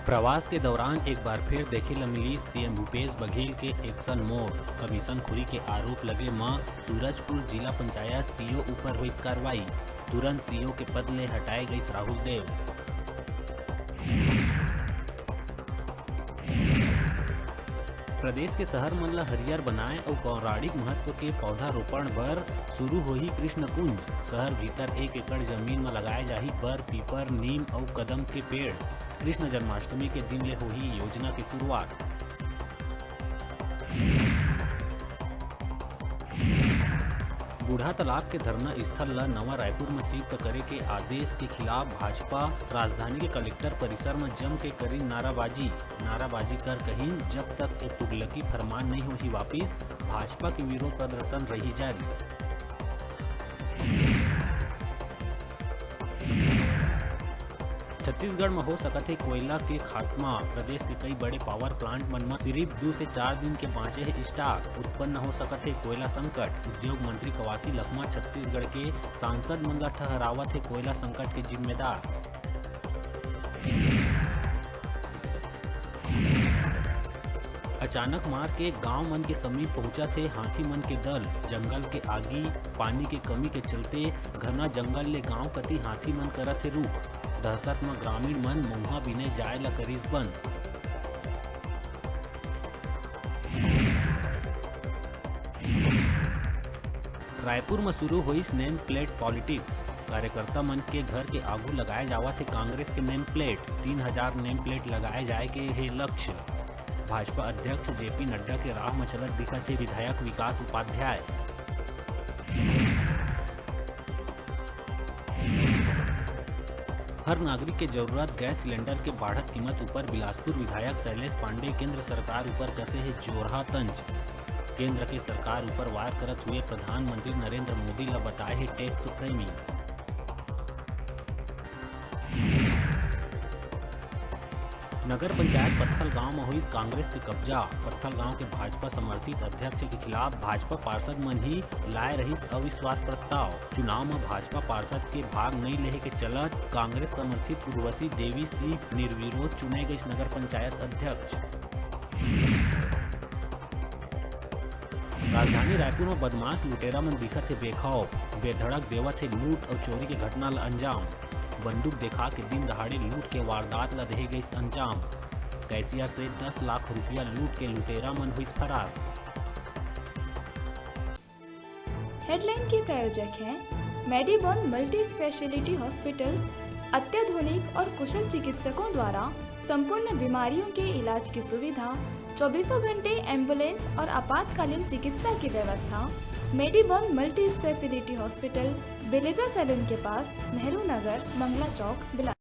प्रवास के दौरान एक बार फिर देखे मिली सीएम भूपेश बघेल के एक्शन मोड। कमीशनखोरी के आरोप लगे मां सूरजपुर जिला पंचायत सीओ ऊपर हुई कार्रवाई। तुरंत सीओ के पद ले हटाए गई राहुल देव। प्रदेश के शहर मन ला हरियर बनाए और पौराणिक महत्व के पौधारोपण बर शुरू होही कृष्ण कुंज। शहर भीतर 1 एकड़ जमीन में लगाए जाही बर पीपर, नीम और कदम के पेड़। कृष्ण जन्माष्टमी के दिन ले होही योजना की शुरुआत। बूढ़ा तालाब के धरना स्थल ला नवा रायपुर में शिफ्ट करे के आदेश के खिलाफ भाजपा राजधानी के कलेक्टर परिसर में जम के करी नाराबाजी कर कहीं जब तक एक तुगलकी फरमान नहीं होही वापिस, भाजपा के विरोध प्रदर्शन रही जारी। छत्तीसगढ़ में हो सकत है कोयला के खात्मा। प्रदेश के कई बड़े पावर प्लांट मन में सिर्फ 2 से 4 दिन के बाँचे है स्टॉक। उत्पन्न हो सकत है कोयला संकट। उद्योग मंत्री कवासी लखमा छत्तीसगढ़ के सांसद मन ला ठहरावत है कोयला संकट के जिम्मेदार। अचानक मार के गांव मन के समीप पहुंचा थे हाथी मन के दल। जंगल के आगी पानी के कमी के चलते घना जंगल ले गांव कति हाथी मन करत है रुख। दहशत में ग्रामीण मन मुहा बिने जाए ला करीस बंद। रायपुर में शुरू हुई नेम प्लेट पॉलिटिक्स। कार्यकर्ता मन के घर के आगू लगाए जावा थे कांग्रेस के नेम प्लेट। 3000 नेम प्लेट लगाए जाए के है लक्ष्य। भाजपा अध्यक्ष जेपी नड्डा के राह में चलत दिखा थे विधायक विकास उपाध्याय। हर नागरिक के जरूरत गैस सिलेंडर के बढ़त कीमत ऊपर बिलासपुर विधायक शैलेश पांडे केंद्र सरकार ऊपर कसे है जोरहा तंज। केंद्र के सरकार ऊपर वार करत हुए प्रधानमंत्री नरेंद्र मोदी ला बताए है टैक्स प्रेमी। नगर पंचायत पत्थल गांव में हुई कांग्रेस के कब्जा। पत्थल गांव के भाजपा समर्थित अध्यक्ष के खिलाफ भाजपा पार्षद मन ही लाए रही अविश्वास प्रस्ताव। चुनाव में भाजपा पार्षद के भाग नहीं लेहे के चलत कांग्रेस समर्थित उर्वशी देवी सिंह निर्विरोध चुने गई नगर पंचायत अध्यक्ष। राजधानी रायपुर में बदमाश लुटेरा मन दिखत है बेखौफ। बेधड़क देवत है लूट और चोरी के घटना ला अंजाम। बंदूक देखा के दिन दहाड़े लूट के वारदात ला दे गई अंजाम। कैशियर से 10 लाख रुपया लूट के लुटेरा मन हुई फरार। हेडलाइन के प्रायोजक हैं मेडिबॉन मल्टी स्पेशलिटी हॉस्पिटल। अत्याधुनिक और कुशल चिकित्सकों द्वारा संपूर्ण बीमारियों के इलाज की सुविधा, 24 घंटे एम्बुलेंस और आपातकालीन चिकित्सा की व्यवस्था। मेडिबॉन मल्टी स्पेशलिटी हॉस्पिटल, बेलेजा सैलून के पास, नेहरू नगर, मंगला चौक, बिलासपुर।